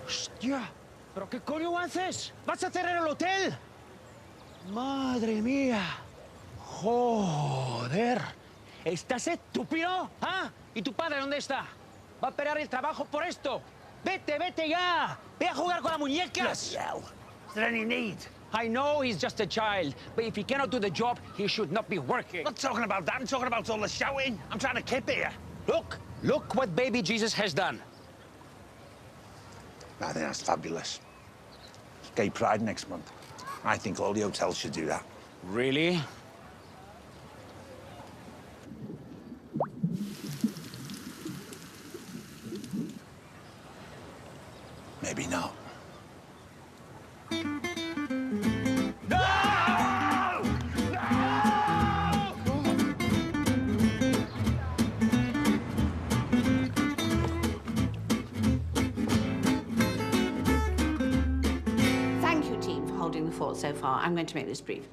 ¡Hostia! ¿Pero qué coño haces? ¿Vas a cerrar el hotel? ¡Madre mía! ¡Joder! ¿Estás estúpido? ¿Ah? ¿Y tu padre dónde está? ¿Va a esperar el trabajo por esto? ¡Vete, vete ya! ¡Ve a jugar con las muñecas! Is there any need? I know he's just a child, but if he cannot do the job, he should not be working. I'm not talking about that. I'm talking about all the shouting. I'm trying to keep here. Look what baby Jesus has done. I think that's fabulous. It's Gay Pride next month. I think all the hotels should do that. Really? Maybe not. So far. I'm going to make this brief.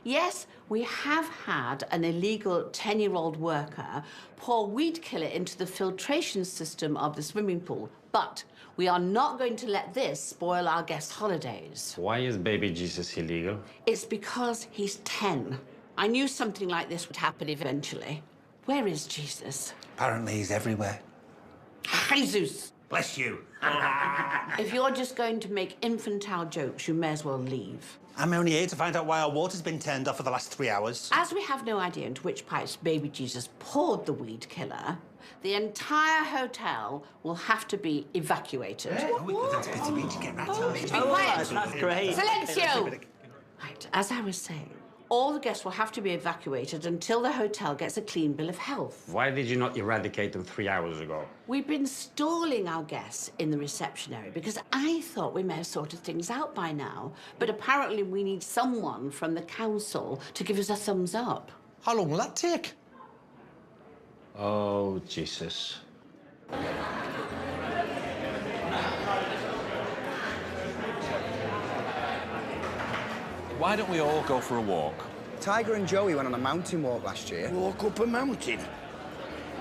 Yes, we have had an illegal 10-year-old worker pour weed killer into the filtration system of the swimming pool, but we are not going to let this spoil our guests' holidays. Why is baby Jesus illegal? It's because he's 10. I knew something like this would happen eventually. Where is Jesus? Apparently he's everywhere. Jesus! Bless you. If you're just going to make infantile jokes, you may as well leave. I'm only here to find out why our water's been turned off for the last 3 hours. As we have no idea into which pipes baby Jesus poured the weed killer, the entire hotel will have to be evacuated. That's great. Silencio! Right, as I was saying, all the guests will have to be evacuated until the hotel gets a clean bill of health. Why did you not eradicate them 3 hours ago? We've been stalling our guests in the reception area because I thought we may have sorted things out by now. But apparently we need someone from the council to give us a thumbs up. How long will that take? Oh, Jesus. Why don't we all go for a walk? Tiger and Joey went on a mountain walk last year. Walk up a mountain?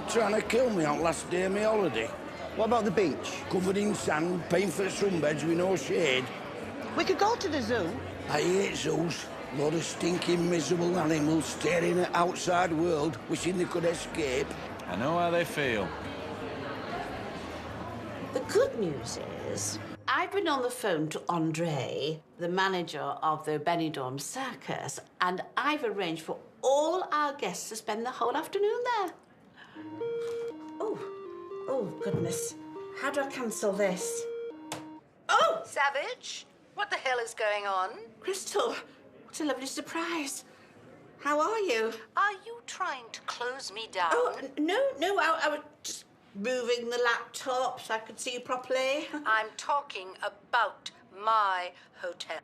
Trying to kill me on last day of my holiday. What about the beach? Covered in sand, paying for sunbeds with no shade. We could go to the zoo. I hate zoos. Lot of stinking, miserable animals staring at outside world, wishing they could escape. I know how they feel. The good news is, I've been on the phone to Andre, the manager of the Benidorm circus, and I've arranged for all our guests to spend the whole afternoon there. Oh, goodness. How do I cancel this? Oh! Savage, what the hell is going on? Crystal, what a lovely surprise. How are you? Are you trying to close me down? Oh, no, I was just moving the laptop so I could see you properly. I'm talking about my hotel.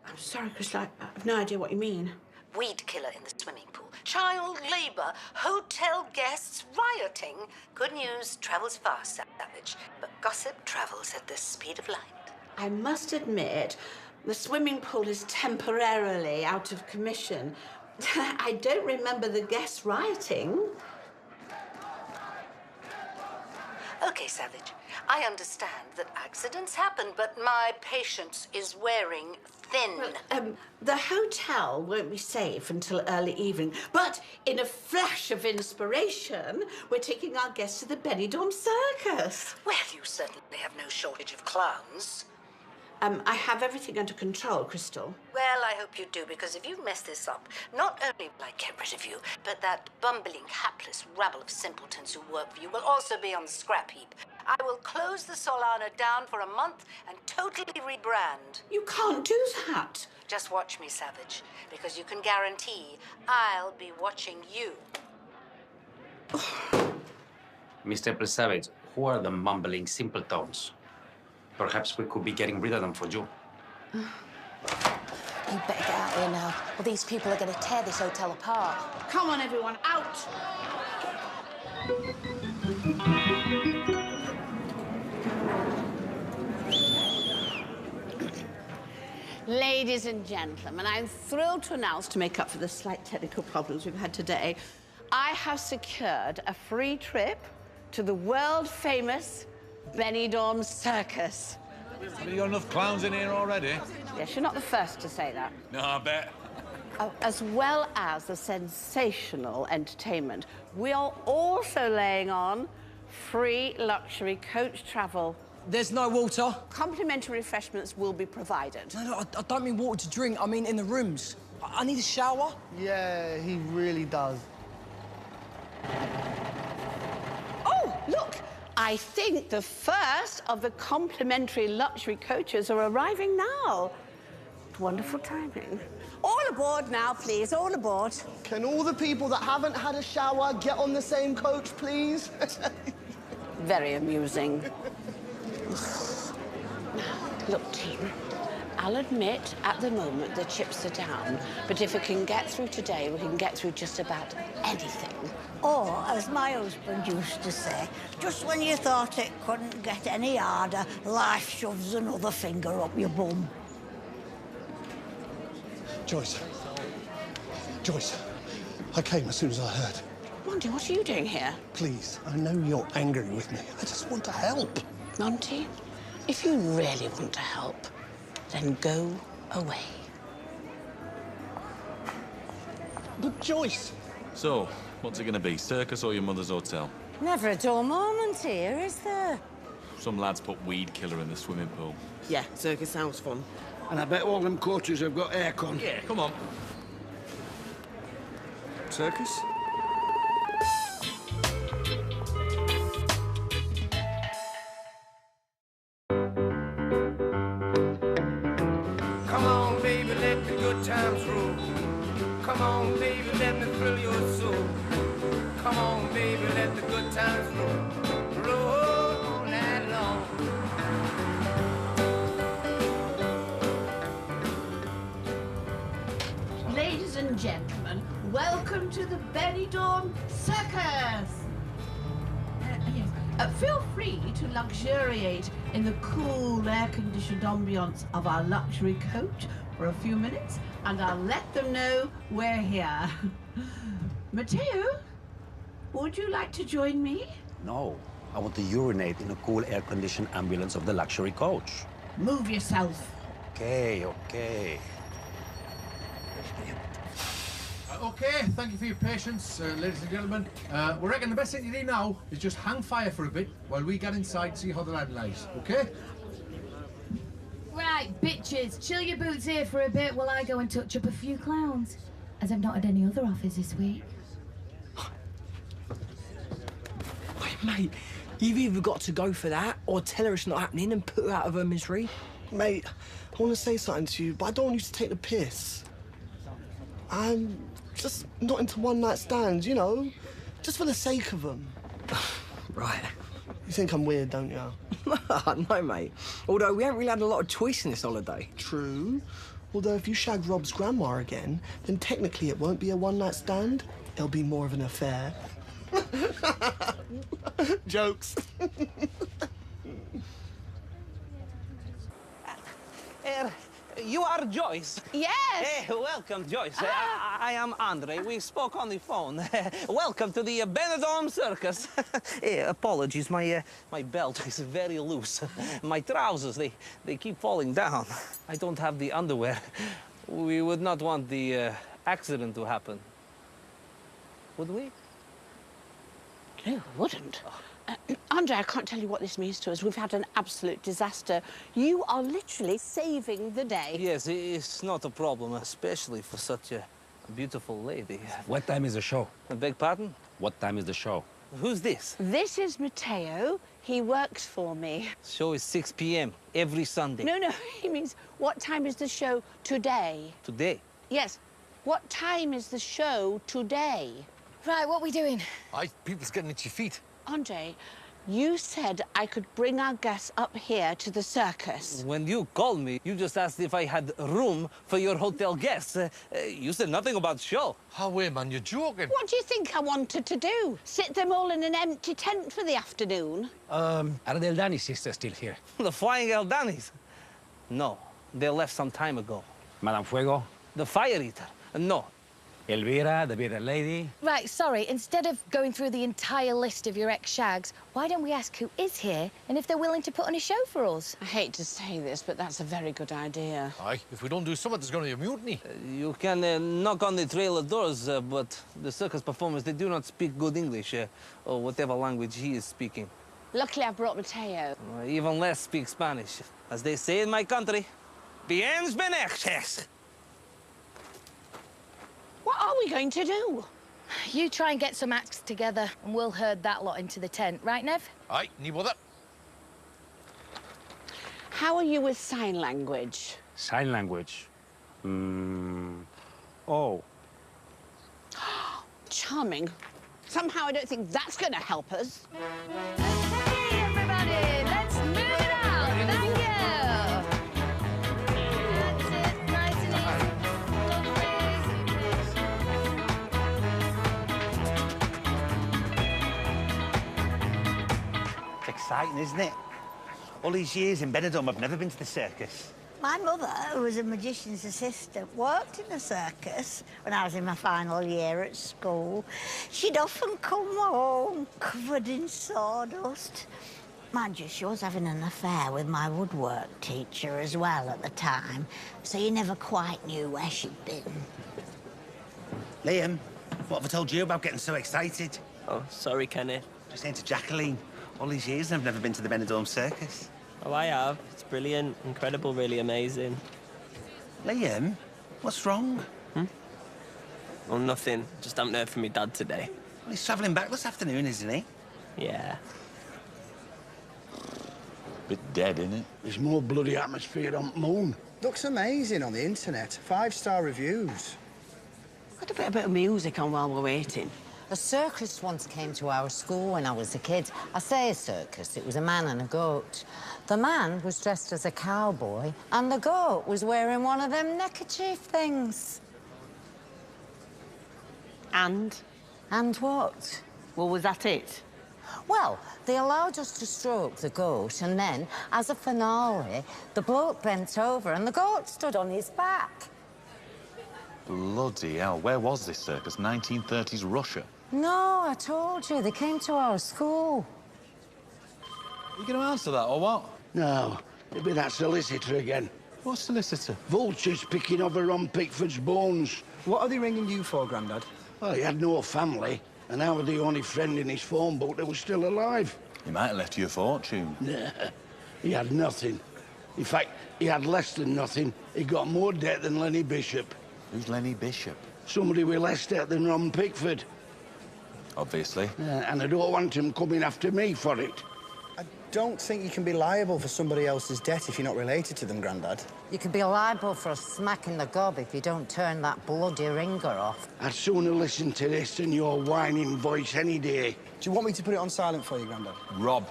I'm sorry, Crystal, I have no idea what you mean. Weed killer in the swimming pool. Child labor. Hotel guests rioting. Good news travels fast, Savage. But gossip travels at the speed of light. I must admit, the swimming pool is temporarily out of commission. I don't remember the guests rioting. Okay, Savage. I understand that accidents happen, but my patience is wearing thin. Well, the hotel won't be safe until early evening, but in a flash of inspiration, we're taking our guests to the Benidorm circus. Well, you certainly have no shortage of clowns. I have everything under control, Crystal. Well, I hope you do, because if you mess this up, not only will I get rid of you, but that bumbling, hapless rabble of simpletons who work for you will also be on the scrap heap. I will close the Solana down for a month and totally rebrand. You can't do that. Just watch me, Savage, because you can guarantee I'll be watching you. Mr. Savage, who are the mumbling simpletons? Perhaps we could be getting rid of them for you. You better get out here now, or these people are going to tear this hotel apart. Come on, everyone, out! Ladies and gentlemen, I'm thrilled to announce, to make up for the slight technical problems we've had today, I have secured a free trip to the world-famous Benidorm Circus. Have you got enough clowns in here already? Yes, you're not the first to say that. No, I bet. As well as the sensational entertainment, we are also laying on free luxury coach travel. There's no water? Complimentary refreshments will be provided. No, I don't mean water to drink. I mean in the rooms. I need a shower. Yeah, he really does. Oh, look! I think the first of the complimentary luxury coaches are arriving now. Wonderful timing. All aboard now, please, all aboard. Can all the people that haven't had a shower get on the same coach, please? Very amusing. Look, team, I'll admit at the moment the chips are down, but if we can get through today, we can get through just about anything. Or, as my husband used to say, just when you thought it couldn't get any harder, life shoves another finger up your bum. Joyce, I came as soon as I heard. Monty, what are you doing here? Please, I know you're angry with me. I just want to help. Monty, if you really want to help, then go away. But Joyce... So, what's it going to be, circus or your mother's hotel? Never a dull moment here, is there? Some lads put weed killer in the swimming pool. Yeah, circus sounds fun. And I bet all them coaches have got aircon. Yeah, come on. Circus? Come on, baby, let the good times roll. Come on, baby, let me thrill your soul. Come on, baby, let the good times roll. Roll all night long. Ladies and gentlemen, welcome to the Benidorm Circus. Feel free to luxuriate in the cool, air-conditioned ambience of our luxury coach for a few minutes, and I'll let them know we're here. Matteo, would you like to join me? No, I want to urinate in a cool air-conditioned ambulance of the luxury coach. Move yourself. Okay. OK, thank you for your patience, ladies and gentlemen. We reckon the best thing to do now is just hang fire for a bit while we get inside and see how the land lies, OK? Right, bitches, chill your boots here for a bit while I go and touch up a few clowns, as I've not had any other offers this week. Wait, mate, you've either got to go for that or tell her it's not happening and put her out of her misery. Mate, I want to say something to you, but I don't want you to take the piss. I'm just not into one-night stands, you know? Just for the sake of them. Right. You think I'm weird, don't you? No, mate. Although we haven't really had a lot of choice in this holiday. True. Although if you shag Rob's grandma again, then technically it won't be a one-night stand. It'll be more of an affair. Jokes. You are Joyce? Yes! Welcome, Joyce. I am Andre. We spoke on the phone. Welcome to the Benidorm Circus. Apologies, my belt is very loose. My trousers, they keep falling down. I don't have the underwear. We would not want the accident to happen. Would we? No, wouldn't. Andre, I can't tell you what this means to us. We've had an absolute disaster. You are literally saving the day. Yes, it's not a problem, especially for such a beautiful lady. What time is the show? I beg pardon? What time is the show? Who's this? This is Matteo. He works for me. Show is 6 p.m. every Sunday. No, he means what time is the show today? Today? Yes. What time is the show today? Right, what are we doing? People's getting itchy feet. Andre, you said I could bring our guests up here to the circus. When you called me, you just asked if I had room for your hotel guests. You said nothing about show. Oh, wait, man, you're joking. What do you think I wanted to do? Sit them all in an empty tent for the afternoon? Are the Eldani sisters still here? The Flying Eldanis? No, they left some time ago. Madame Fuego? The Fire Eater? No. Elvira, the bearded lady? Right, sorry, instead of going through the entire list of your ex-shags, why don't we ask who is here and if they're willing to put on a show for us? I hate to say this, but that's a very good idea. Aye, if we don't do something, there's going to be a mutiny. You can knock on the trailer doors, but the circus performers, they do not speak good English, or whatever language he is speaking. Luckily, I brought Matteo. Even less speak Spanish. As they say in my country, bien noches. What are we going to do? You try and get some acts together and we'll herd that lot into the tent, right, Nev? Aye, ni bother. How are you with sign language? Sign language? Oh. Charming. Somehow I don't think that's going to help us. Hey, everybody, let's move it out. Thank you. That's it, nice and easy. It's exciting, isn't it? All these years in Benidorm, I've never been to the circus. My mother, who was a magician's assistant, worked in a circus when I was in my final year at school. She'd often come home covered in sawdust. Mind you, she was having an affair with my woodwork teacher as well at the time, so you never quite knew where she'd been. Liam, what have I told you about getting so excited? Oh, sorry, Kenny. Just saying to Jacqueline, all these years and I've never been to the Benidorm circus. Oh, I have. It's brilliant, incredible, really amazing. Liam, what's wrong? Well, nothing. Just haven't heard from my dad today. Well, he's travelling back this afternoon, isn't he? Yeah. Bit dead, isn't it? There's more bloody atmosphere on the moon. Looks amazing on the internet. 5-star reviews. Got a bit of music on while we're waiting. A circus once came to our school when I was a kid. I say a circus, it was a man and a goat. The man was dressed as a cowboy, and the goat was wearing one of them neckerchief things. And? And what? Well, was that it? Well, they allowed us to stroke the goat, and then, as a finale, the bloke bent over and the goat stood on his back. Bloody hell, where was this circus? 1930s Russia? No, I told you, they came to our school. Are you going to answer that, or what? No, it'll be that solicitor again. What solicitor? Vultures picking over Ron Pickford's bones. What are they ringing you for, Grandad? Well, he had no family, and I was the only friend in his phone book that was still alive. He might have left you a fortune. Nah, he had nothing. In fact, he had less than nothing. He got more debt than Lenny Bishop. Who's Lenny Bishop? Somebody with less debt than Ron Pickford. Obviously. And I don't want him coming after me for it. I don't think you can be liable for somebody else's debt if you're not related to them, Grandad. You could be liable for a smack in the gob if you don't turn that bloody ringer off. I'd sooner listen to this than your whining voice any day. Do you want me to put it on silent for you, Grandad? Rob,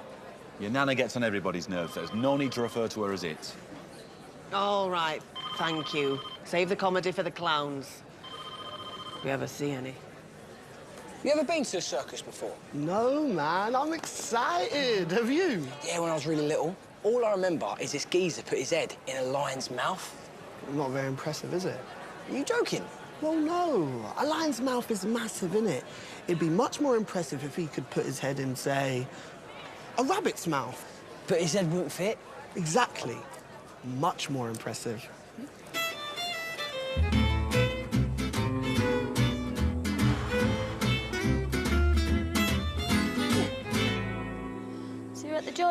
your nana gets on everybody's nerves. There's no need to refer to her as it. All right, thank you. Save the comedy for the clowns. If we ever see any. You ever been to a circus before? No, man, I'm excited. Have you? Yeah, when I was really little. All I remember is this geezer put his head in a lion's mouth. Not very impressive, is it? Are you joking? Well, no. A lion's mouth is massive, innit? It'd be much more impressive if he could put his head in, say, a rabbit's mouth. But his head wouldn't fit? Exactly. Much more impressive.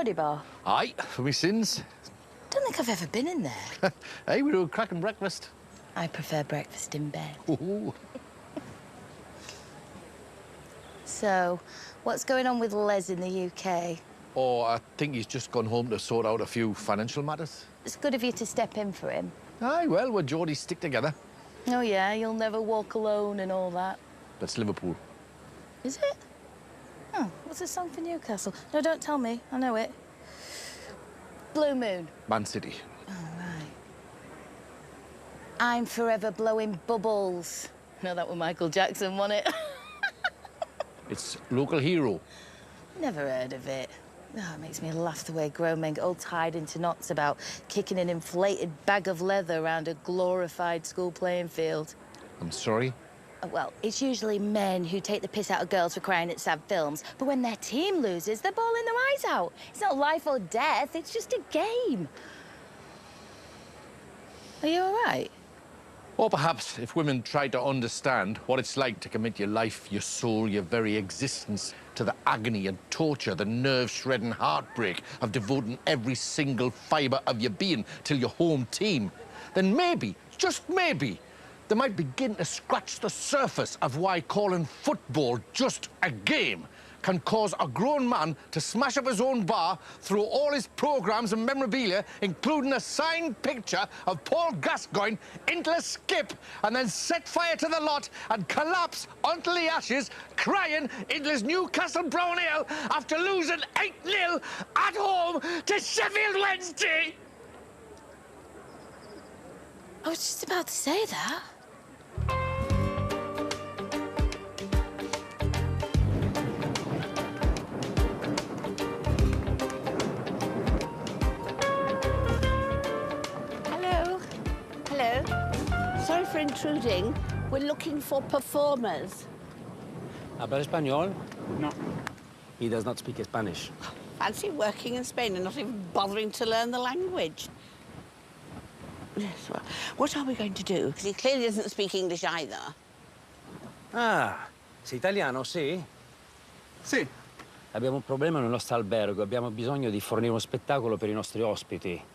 Geordie bar? Aye, for me sins. Don't think I've ever been in there. Hey, we do a cracking breakfast. I prefer breakfast in bed. Ooh. So, what's going on with Les in the UK? Oh, I think he's just gone home to sort out a few financial matters. It's good of you to step in for him. Aye, well, we're Geordies stick together. Oh, yeah, you'll never walk alone and all that. That's Liverpool. Is it? Oh, what's the song for Newcastle? No, don't tell me. I know it. Blue Moon. Man City. Oh, right. I'm forever blowing bubbles. No, that was Michael Jackson, wasn't it? It's local hero. Never heard of it. Oh, it makes me laugh the way grown men get all tied into knots about kicking an inflated bag of leather around a glorified school playing field. I'm sorry? Well, it's usually men who take the piss out of girls for crying at sad films, but when their team loses, they're bawling their eyes out. It's not life or death, it's just a game. Are you all right? Or perhaps if women tried to understand what it's like to commit your life, your soul, your very existence to the agony and torture, the nerve-shredding heartbreak of devoting every single fibre of your being till your home team, then maybe, just maybe, they might begin to scratch the surface of why calling football just a game can cause a grown man to smash up his own bar, throw all his programmes and memorabilia, including a signed picture of Paul Gascoigne, into a skip, and then set fire to the lot and collapse onto the ashes, crying into his Newcastle brown ale after losing 8-0 at home to Sheffield Wednesday. I was just about to say that. Hello. Sorry for intruding. We're looking for performers. ¿Habla español? No. He does not speak Spanish. Fancy working in Spain and not even bothering to learn the language. Yes, well, what are we going to do? Because he clearly doesn't speak English either. Ah, sei italiano, sì? Sì. Abbiamo un problema nel nostro albergo. Abbiamo bisogno di fornire uno spettacolo per i nostri ospiti.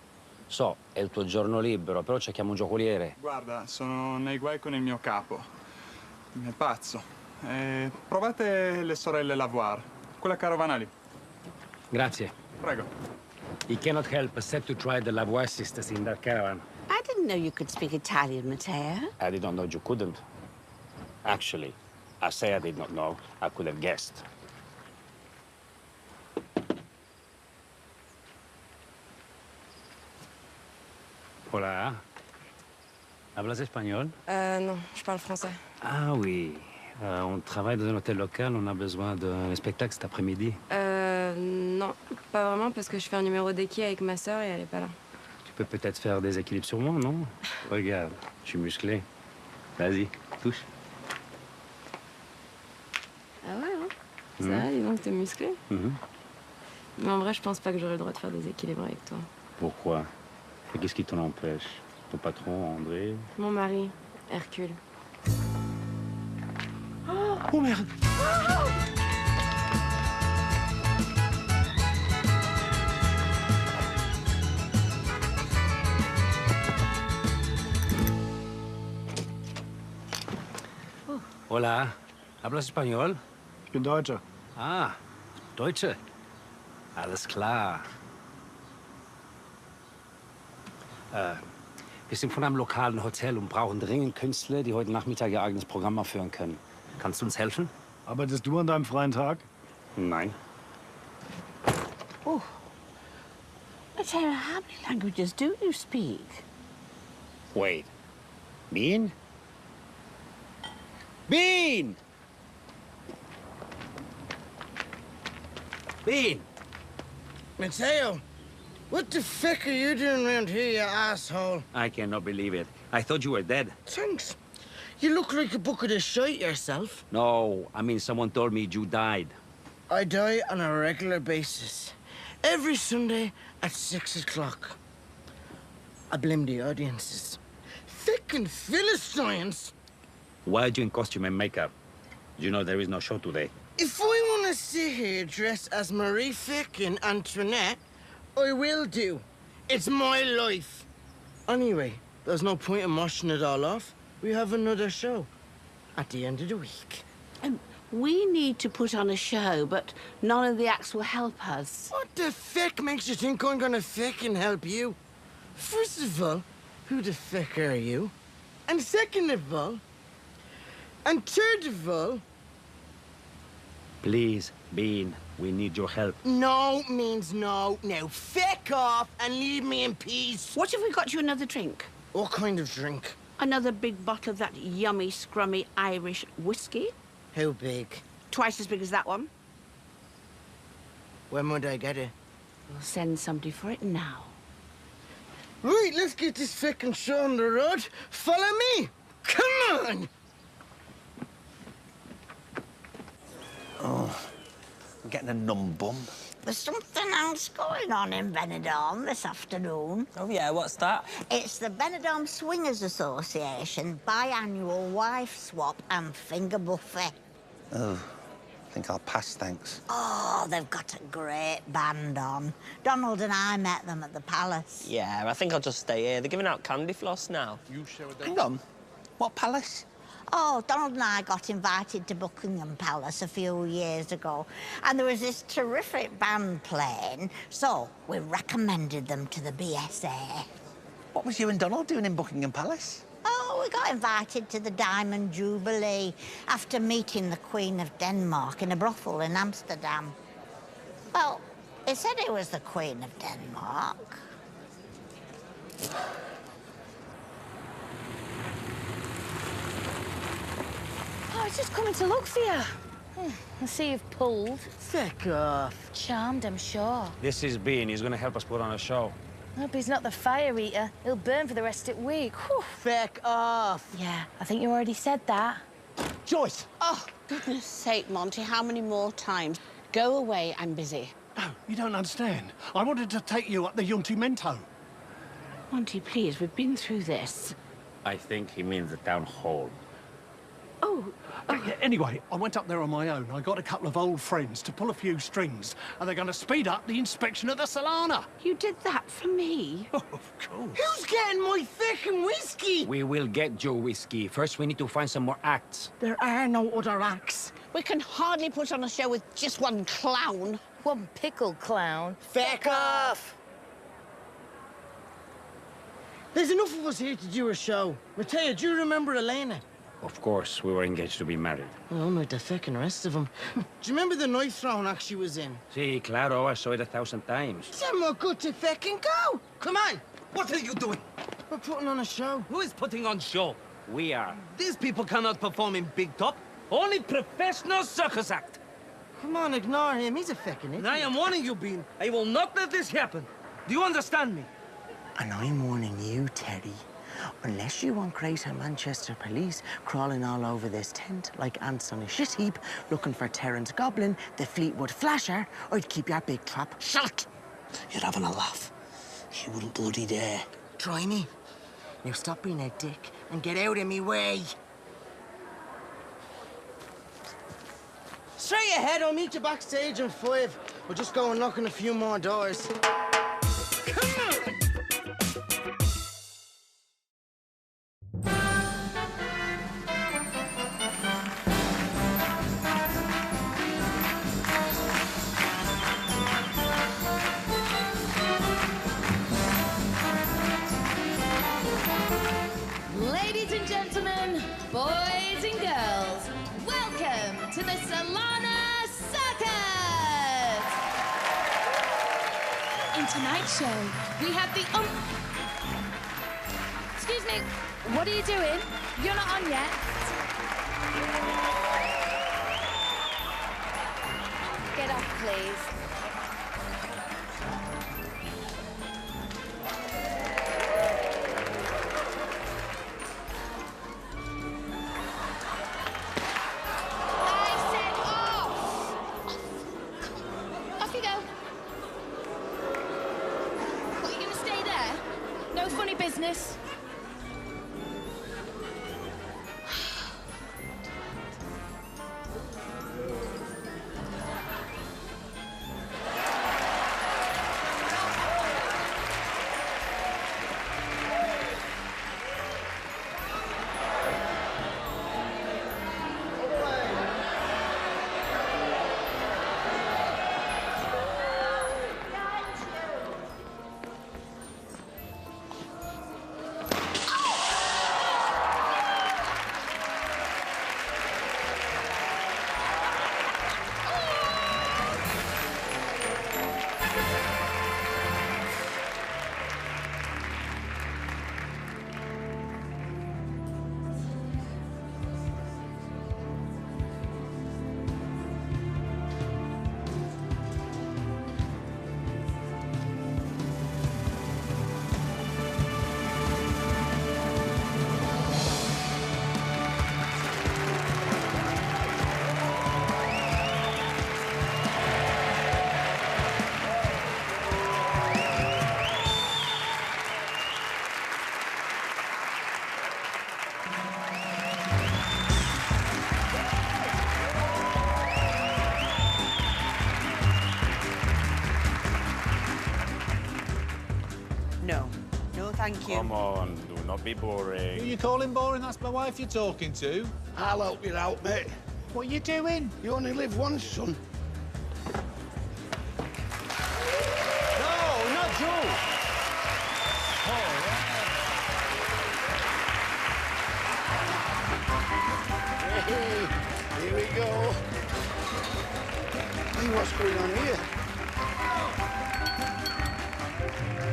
So, è il tuo giorno libero, però cerchiamo un giocoliere. Guarda, sono nei guai con il mio capo. È pazzo. Provate le sorelle Lavoir, quella carovana lì. Grazie. Prego. He cannot help except to try the Lavoie sisters in that caravan. I didn't know you could speak Italian, Matteo. I did not know you couldn't. Actually, I say I did not know. I could have guessed. Hola. ¿Hablas espagnol? Non, je parle français. Ah oui. On travaille dans un hôtel local, on a besoin d'un spectacle cet après-midi. Non, pas vraiment, parce que je fais un numéro d'équipe avec ma sœur et elle est pas là. Tu peux peut-être faire des équilibres sur moi, non? Regarde, je suis musclé. Vas-y, touche. Ah ouais, hein? Ça va, dis donc, t'es musclé. Mais en vrai, je pense pas que j'aurais le droit de faire des équilibres avec toi. Pourquoi? Et qu'est-ce qui t'en empêche? Ton patron, André? Mon mari, Hercule. Oh merde! Hola. ¿Hablas español? Ich bin Deutscher. Ah, Deutsche. Alles klar. Wir sind von einem lokalen Hotel und brauchen dringend Künstler, die heute Nachmittag ihr eigenes Programm aufführen können. Kannst du uns helfen? Arbeitest du an deinem freien Tag? Nein. Oh. Matteo, how many languages do you speak? Wait. Bean? Bean! Bean! Mateo, what the fuck are you doing around here, you asshole? I cannot believe it. I thought you were dead. Thanks. You look like a bucket of shite yourself. No, I mean someone told me you died. I die on a regular basis. Every Sunday at 6 o'clock. I blame the audiences. Fucking Philistines! Why are you in costume and makeup? You know there is no show today. If I want to sit here dressed as Marie Fick and Antoinette, I will do. It's my life. Anyway, there's no point in moshing it all off. We have another show at the end of the week. We need to put on a show, but none of the acts will help us. What the feck makes you think I'm gonna feckin' help you? First of all, who the feck are you? And second of all, and third of all... Please, Bean, we need your help. No means no. Now, feck off and leave me in peace. What if we got you another drink? What kind of drink? Another big bottle of that yummy, scrummy Irish whiskey. How big? Twice as big as that one. When would I get it? We'll send somebody for it now. Right, let's get this feckin' show on the road. Follow me. Come on. Oh, I'm getting a numb bum. There's something else going on in Benidorm this afternoon. Oh, yeah, what's that? It's the Benidorm Swingers Association biannual wife swap and finger buffet. Oh, I think I'll pass, thanks. Oh, they've got a great band on. Donald and I met them at the Palace. Yeah, I think I'll just stay here. They're giving out candy floss now. Hang on. What palace? Oh, Donald and I got invited to Buckingham Palace a few years ago, and there was this terrific band playing, so we recommended them to the BSA. What was you and Donald doing in Buckingham Palace? Oh, we got invited to the Diamond Jubilee after meeting the Queen of Denmark in a brothel in Amsterdam. Well, he said he was the Queen of Denmark. Oh, I was just coming to look for you. I see you've pulled. Feck off. Charmed, I'm sure. This is Bean. He's going to help us put on a show. Hope he's not the fire eater. He'll burn for the rest of the week. Whew. Feck off. Yeah, I think you already said that. Joyce! Oh, goodness sake, Monty, how many more times? Go away, I'm busy. No, you don't understand. I wanted to take you up the Yuntimento. Monty, please, we've been through this. I think he means the town hall. Yeah, anyway, I went up there on my own. I got a couple of old friends to pull a few strings, and they're going to speed up the inspection of the Solana. You did that for me? Oh, of course. Who's getting my feckin' whiskey? We will get your whiskey. First, we need to find some more acts. There are no other acts. We can hardly put on a show with just one clown. One pickled clown. Feck off! There's enough of us here to do a show. Mattea, do you remember Elena? Of course, we were engaged to be married. Well, like the feckin' rest of them. Do you remember the knife throwing act she was in? Sí, claro, I saw it 1,000 times. Some more good to feckin' go! Come on! What are you doing? We're putting on a show. Who is putting on show? We are. These people cannot perform in big top. Only professional circus act. Come on, ignore him. He's a feckin' idiot. And I am warning you, Bean. I will not let this happen. Do you understand me? And I'm warning you, Teddy. Unless you want Greater Manchester Police crawling all over this tent like ants on a shit heap, looking for Terence Goblin, the Fleetwood Flasher, I'd keep your big trap shut. You're having a laugh. He wouldn't bloody dare. Try me. Now stop being a dick and get out of me way. Straight ahead, I'll meet you backstage in 5. We'll just go and knock on a few more doors. Come on! Ladies and gentlemen, boys and girls, welcome to the Solana Circus! In tonight's show, we have the Excuse me, what are you doing? You're not on yet. Get off, please. Off you go. What, you gonna stay there? No funny business. No. No, thank you. Come on, do not be boring. Who you calling boring? That's my wife you're talking to. I'll help you out, mate. What are you doing? You only live once, son. No, not Joe. Hey, here we go. Hey, what's going on here?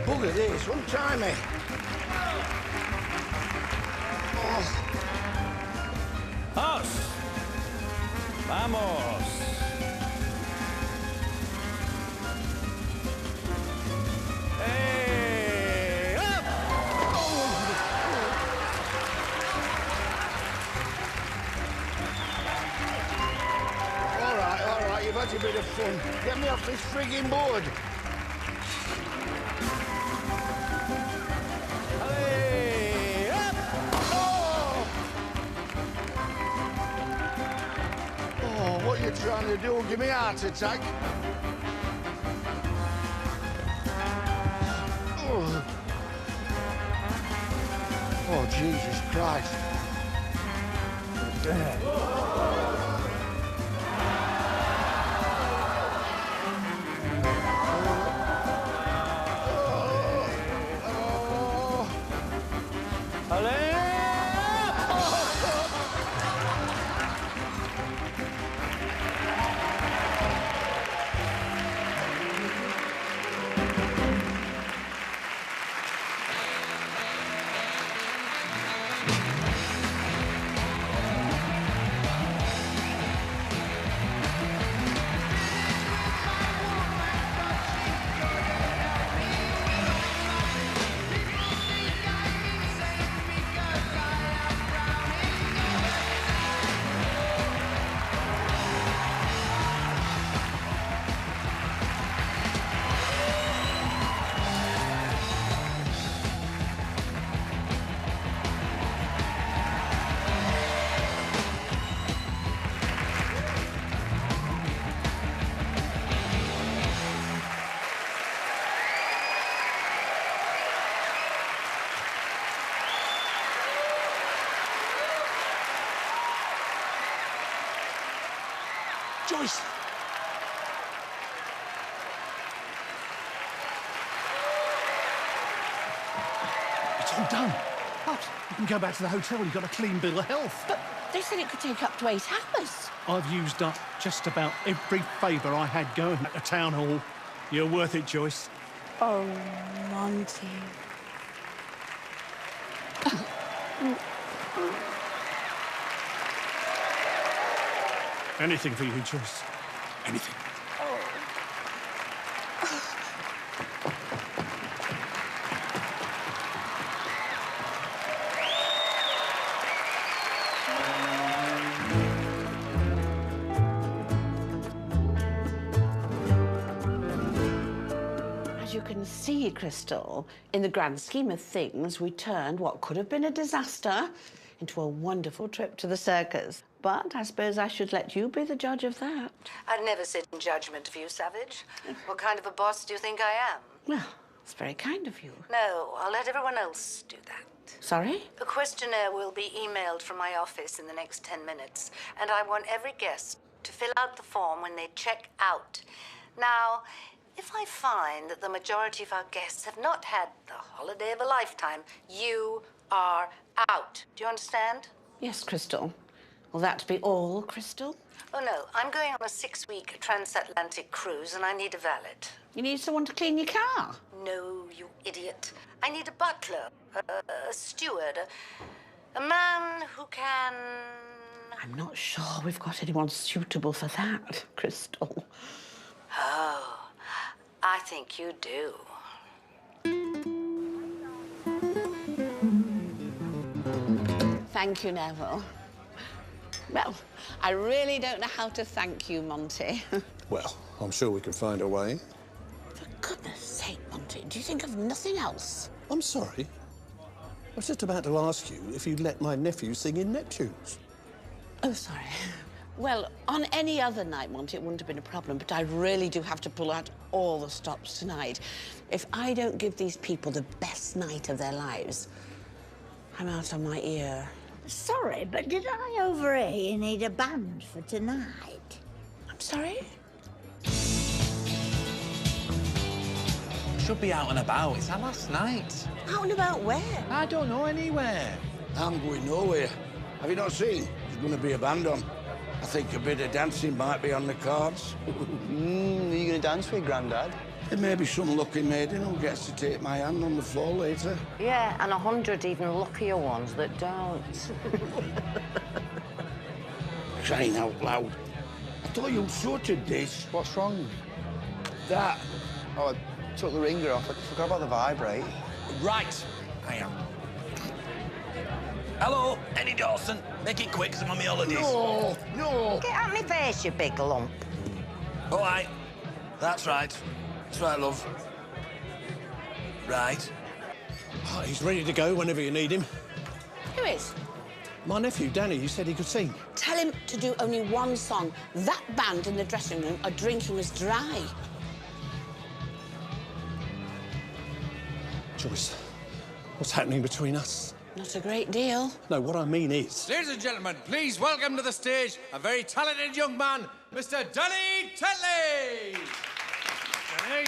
Bugger this, untime me. ¡Os! ¡Vamos! ¡Hey! ¡Up! All right, you've had a bit of fun. Get me off this frigging board. Hey! Up! Oh, what you trying to do? Give me a heart attack? Oh, Jesus Christ. Joyce! It's all done. What? You can go back to the hotel. You've got a clean bill of health. But they said it could take up to 8 hours. I've used up just about every favour I had going at the town hall. You're worth it, Joyce. Oh, Monty. Anything for you, Joyce. Anything. As you can see, Crystal, in the grand scheme of things, we turned what could have been a disaster into a wonderful trip to the circus. But I suppose I should let you be the judge of that. I'd never sit in judgment of you, Savage. What kind of a boss do you think I am? Well, it's very kind of you. No, I'll let everyone else do that. Sorry? A questionnaire will be emailed from my office in the next 10 minutes, and I want every guest to fill out the form when they check out. Now, if I find that the majority of our guests have not had the holiday of a lifetime, you are out. Do you understand? Yes, Crystal. Will that be all, Crystal? Oh, no. I'm going on a 6-week transatlantic cruise, and I need a valet. You need someone to clean your car? No, you idiot. I need a butler, a steward, a man who can... I'm not sure we've got anyone suitable for that, Crystal. Oh, I think you do. Thank you, Neville. Well, I really don't know how to thank you, Monty. Well, I'm sure we can find a way. For goodness sake, Monty, do you think of nothing else? I'm sorry. I was just about to ask you if you'd let my nephew sing in Neptunes. Oh, sorry. Well, on any other night, Monty, it wouldn't have been a problem, but I really do have to pull out all the stops tonight. If I don't give these people the best night of their lives, I'm out on my ear. Sorry, but did I overhear you need a band for tonight? I'm sorry? Should be out and about. It's our last night. Out and about where? I don't know, anywhere. I'm going nowhere. Have you not seen? There's going to be a band on. I think a bit of dancing might be on the cards. Are you going to dance with Grandad? There may be some lucky maiden who gets to take my hand on the floor later. Yeah, and 100 even luckier ones that don't. Crying out loud. I thought you sorted this. What's wrong? That. Oh, I took the ringer off. I forgot about the vibrate. Right, I am. Hello, Eddie Dawson. Make it quick, 'cause I'm on my holidays. No, no. Get out my face, you big lump. All right. That's right. That's right, love. Right. Oh, he's ready to go whenever you need him. Who is? My nephew, Danny, you said he could sing. Tell him to do only one song. That band in the dressing room are drinking us dry. Joyce, what's happening between us? Not a great deal. No, what I mean is... Ladies and gentlemen, please welcome to the stage a very talented young man, Mr. Danny Tetley! Danny.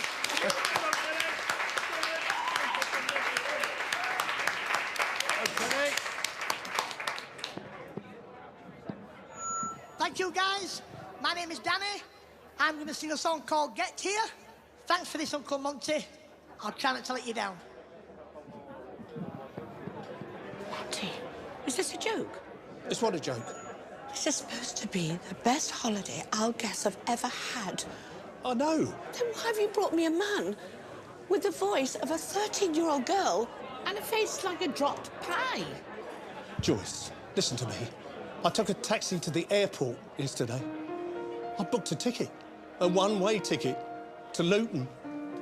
Thank you, guys. My name is Danny. I'm going to sing a song called Get Here. Thanks for this, Uncle Monty. I'll try not to let you down. Monty, is this a joke? It's what a joke. This is supposed to be the best holiday I'll guess I've ever had. I know. Then why have you brought me a man with the voice of a 13-year-old girl and a face like a dropped pie? Joyce, listen to me. I took a taxi to the airport yesterday. I booked a ticket, a one-way ticket to Luton.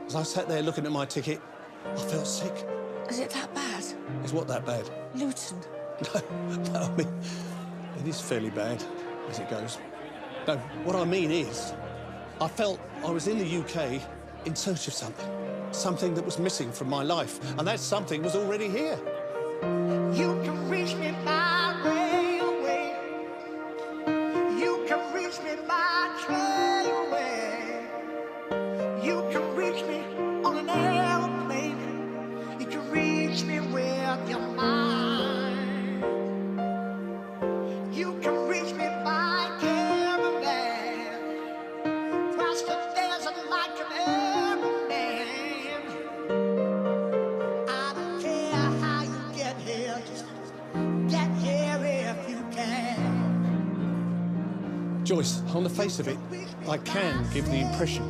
As I sat there looking at my ticket, I felt sick. Is it that bad? Is what that bad? Luton. No, I mean, it is fairly bad as it goes. No, what I mean is, I felt I was in the UK in search of something that was missing from my life, and that something was already here. You can reach me by railway. You can reach me by trailway. You can reach me on an airplane. You can reach me with your mind. You can reach me by caravan. Cross the desert like an airman. I don't care how you get here, just get here if you can. Joyce, on the face of it, I can give the impression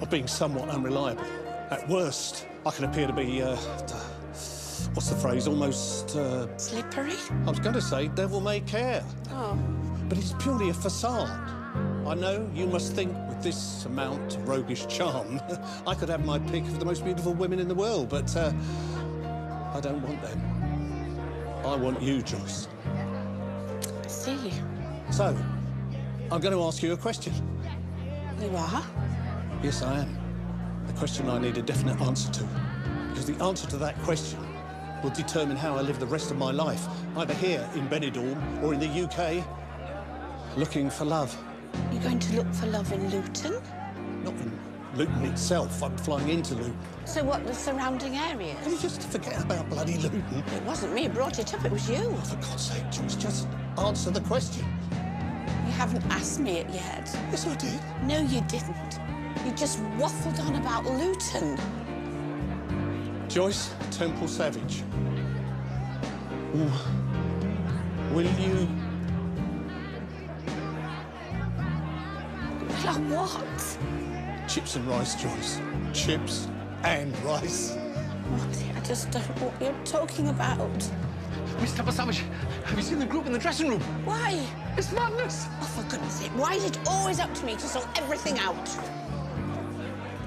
of being somewhat unreliable. At worst, I can appear to be, what's the phrase, almost, Slippery? I was going to say devil-may-care. Oh. But it's purely a facade. I know you must think with this amount of roguish charm, I could have my pick of the most beautiful women in the world, but I don't want them. I want you, Joyce. I see. So, I'm going to ask you a question. You are? Yes, I am. A question I need a definite answer to. Because the answer to that question will determine how I live the rest of my life, either here in Benidorm or in the UK, looking for love. You're going to look for love in Luton? Not in Luton itself. I'm flying into Luton. So what, the surrounding areas? Can you just forget about bloody Luton? It wasn't me who brought it up, it was you. Oh, for God's sake, Joyce, just answer the question. You haven't asked me it yet. Yes, I did. No, you didn't. You just waffled on about Luton. Joyce Temple Savage. Will you... Like what? Chips and rice, Joyce. Chips and rice. Monty, I just don't know what you're talking about. Miss Temple Savage, have you seen the group in the dressing room? Why? It's madness. Oh, for goodness sake, why is it always up to me to sort everything out?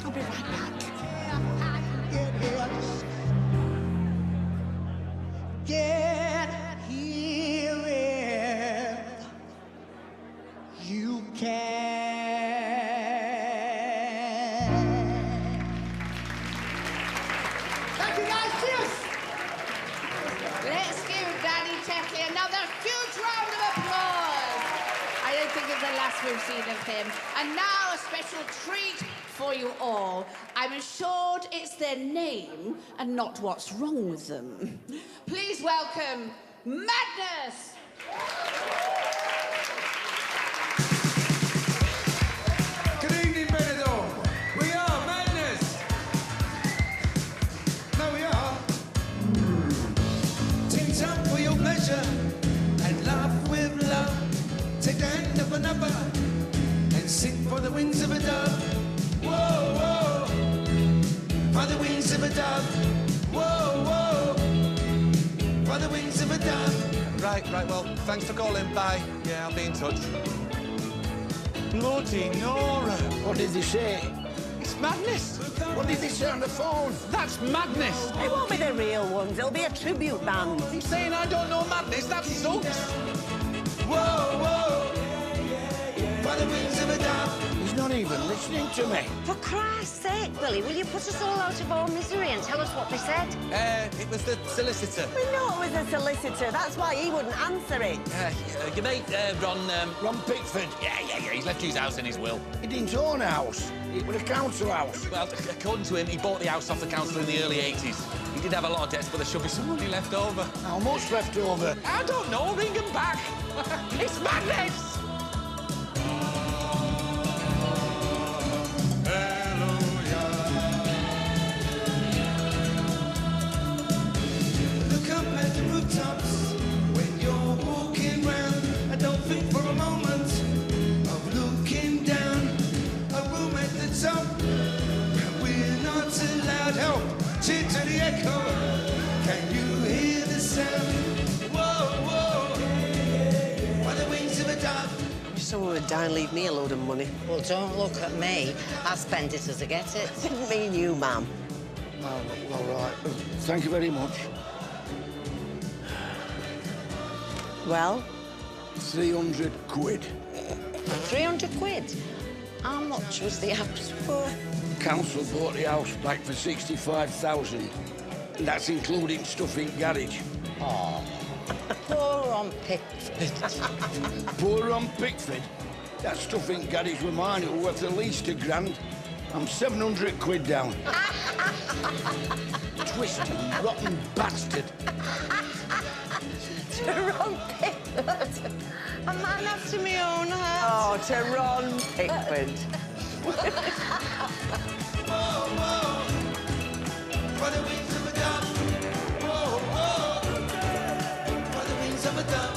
I'll be right back. Get here. Let's give Danny Tetley another huge round of applause. I don't think it's the last we've seen of him. And now a special treat for you all. I'm assured it's their name and not what's wrong with them. Please welcome Madness! Good evening, Benidorm. We are Madness. No, we are. Ting tong for your pleasure and laugh with love. Take the hand of another and sing for the wings of a dove. Whoa, whoa. For the wings of a dove. Whoa, whoa. For the wings of a dove. Right, well, thanks for calling. Bye. Yeah, I'll be in touch. Bloody Nora. What did they say? It's madness. What did they say on the phone? That's madness. It won't be the real ones. It'll be a tribute band. He's saying I don't know madness. That sucks. Whoa, whoa. For the wings of a dove. He's not even listening to me. For Christ's sake, Billy, will you put us all out of our misery and tell us what they said? It was the solicitor. We know it was a solicitor. That's why he wouldn't answer it. Your mate, Ron... Ron Pickford. Yeah. He's left you his house in his will. He didn't own a house. It was a council house. Well, according to him, he bought the house off the council in the early 80s. He did have a lot of debts, but there should be some money left over. How much left over? I don't know. Ring him back. It's madness! Look up at the rooftops when you're walking round. And don't think for a moment of looking down. A room at the top, we're not allowed help. Cheer to the echo, can you hear the sound? Whoa, whoa, by the wings of a dove. If someone would die and leave me a load of money. Well, don't look at me. I spend it as I get it. Didn't mean you, ma'am. Oh, all right. Thank you very much. Well? 300 quid. 300 quid? How much was the house for? Council bought the house back for 65,000. And that's including stuff in garage. Oh, poor Ron Pickford. Poor Ron Pickford? That stuff in garage were mine. It was worth at least £1,000. I'm 700 quid down. Twisted, rotten bastard. To Ron Pickford? A man after my own heart. Oh, to Ron Pickford. Whoa, whoa, by the wings of a dove. Whoa, whoa, by the wings of a dove.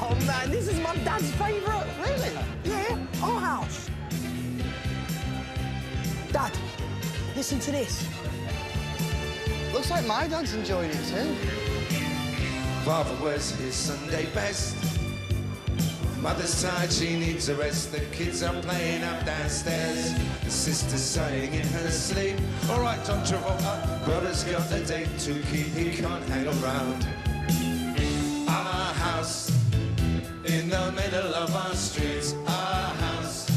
Oh, man, this is my dad's favourite. Really? Yeah, our house. Dad, listen to this. Looks like my dad's enjoying it too. Father wears his Sunday best. Mother's tired, she needs a rest. The kids are playing up downstairs. The sister's sighing in her sleep. All right, John Travolta. Brother's got a date to keep. He can't hang around. Our house in the middle of our streets. Our house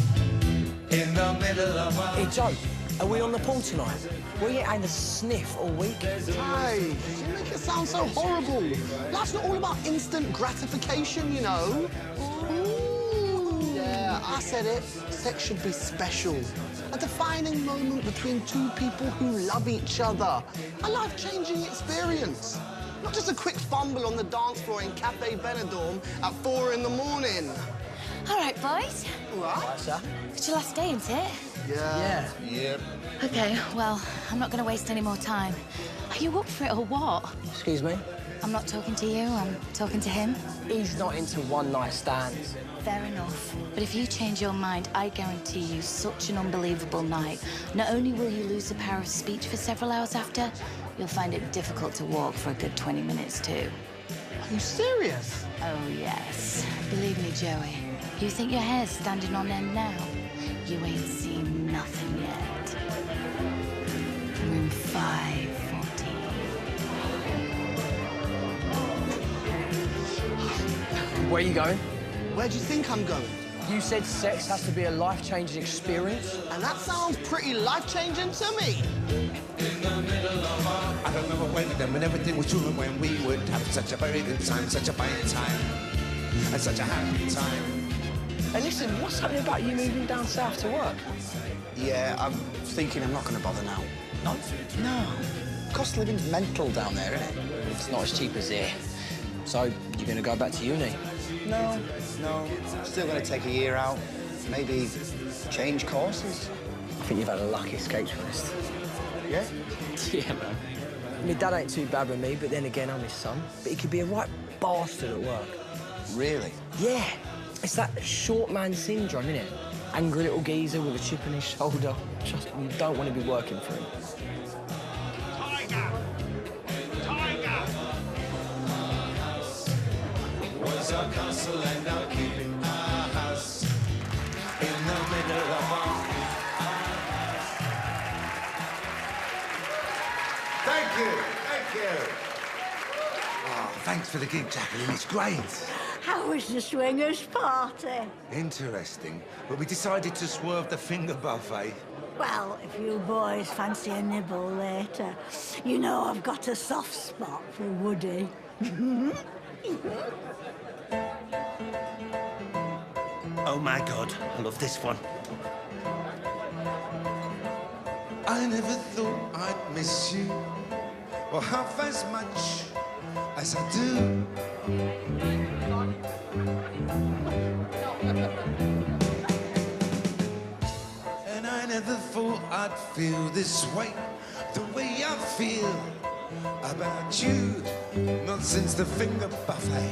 in the middle of our... Hey, Joe, are we on the pool tonight? We ain't had a sniff all week. Hey, you make it sound so horrible. Life's not all about instant gratification, you know. Yeah, I said it. Sex should be special. A defining moment between two people who love each other. A life-changing experience. Not just a quick fumble on the dance floor in Cafe Benidorm at 4 in the morning. All right, boys. What? Sir? It's your last day, isn't it? Yeah. Yep. OK, well, I'm not going to waste any more time. Are you up for it or what? Excuse me? I'm not talking to you, I'm talking to him. He's not into one-night stands. Fair enough. But if you change your mind, I guarantee you such an unbelievable night. Not only will you lose the power of speech for several hours after, you'll find it difficult to walk for a good 20 minutes, too. Are you serious? Oh, yes. Believe me, Joey, you think your hair's standing on end now? You ain't seen nothing yet. Room 514. Where are you going? Where do you think I'm going? You said sex has to be a life-changing experience. And that sounds pretty life-changing to me. I remember when everything was true and when we would have such a very good time, such a fine time, and such a happy time. Hey, listen, what's happening about you moving down south to work? Yeah, I'm thinking I'm not going to bother now. No? No. Cost of living's mental down there, isn't it? It's not as cheap as here. So, you're going to go back to uni? No. Still going to take a year out. Maybe change courses. I think you've had a lucky escapist. Yeah? Yeah, man. My dad ain't too bad with me, but then again, I'm his son. But he could be a right bastard at work. Really? Yeah. It's that short man syndrome, innit? Angry little geezer with a chip on his shoulder. Just, you don't want to be working for him. Was our castle and now keeping our house in the middle of our... Thank you. Oh, thanks for the gig, Jacqueline. It's great. How was the swingers' party? Interesting, but we decided to swerve the finger buffet. Well, if you boys fancy a nibble later, you know I've got a soft spot for Woody. Oh, my God, I love this one. I never thought I'd miss you or half as much as I do. And I never thought I'd feel this way, the way I feel about you, not since the finger buffet.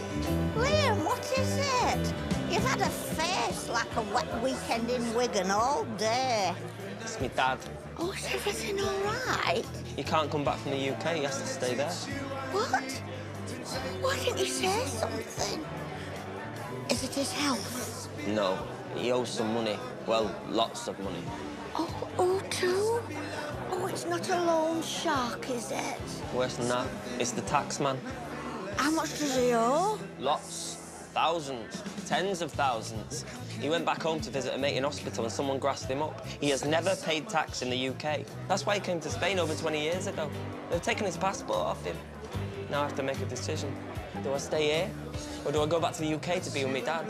Liam, what is it? You've had a face like a wet weekend in Wigan all day. It's my dad. Oh, is everything all right? He can't come back from the UK. He has to stay there. What? Why didn't you say something? Is it his health? No, he owes some money. Well, lots of money. Oh, too? Oh, it's not a loan shark, is it? Worse than that, it's the tax man. How much does he owe? Lots. Thousands. Tens of thousands. He went back home to visit a mate in hospital and someone grassed him up. He has never paid tax in the UK. That's why he came to Spain over 20 years ago. They've taken his passport off him. Now I have to make a decision. Do I stay here or do I go back to the UK to be with my dad?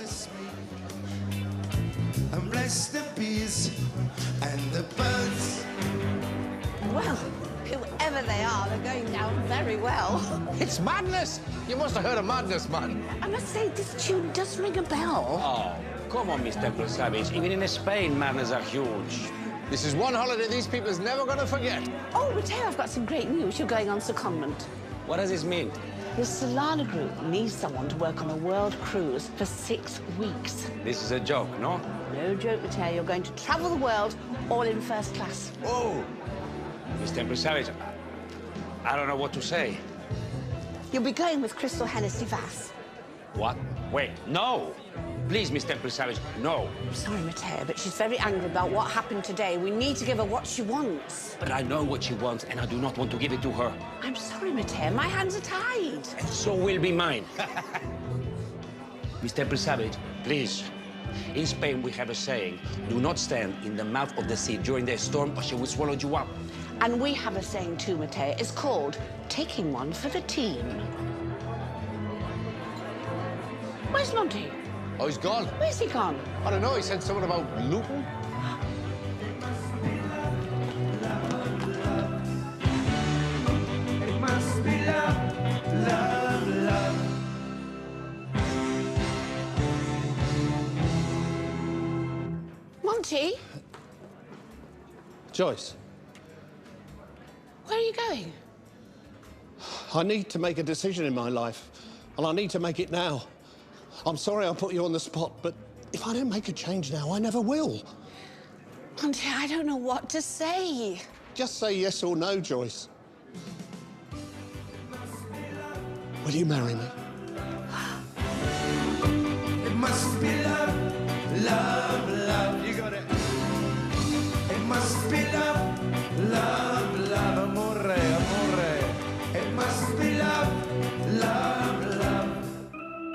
And bless the bees and the birds. Well, whoever they are, they're going down very well. It's madness! You must have heard of madness, man. I must say, this tune does ring a bell. Oh, come on, Miss Temple Savage. Even in Spain, madness are huge. This is one holiday these people is never going to forget. Oh, Matteo, I've got some great news. You're going on secondment. What does this mean? The Solana Group needs someone to work on a world cruise for 6 weeks. This is a joke, no? No joke, Matteo. You're going to travel the world all in first class. Oh! Miss Temple Savage, I don't know what to say. You'll be going with Crystal Hennessy Vass. What? Wait, no! Please, Miss Temple Savage, no. I'm sorry, Matteo, but she's very angry about what happened today. We need to give her what she wants. But I know what she wants, and I do not want to give it to her. I'm sorry, Matteo. My hands are tied. And so will be mine. Miss Temple Savage, please. In Spain, we have a saying, do not stand in the mouth of the sea during the storm or she will swallow you up. And we have a saying too, Matteo. It's called taking one for the team. Where's Monty? Oh, he's gone. Where's he gone? I don't know. He said something about Luton. It must be love, love, love. Monty? Joyce, Where are you going? I need to make a decision in my life, and I need to make it now. I'm sorry I put you on the spot, but if I don't make a change now, I never will. Monty, I don't know what to say. Just say yes or no, Joyce. Will you marry me? It must be love, love.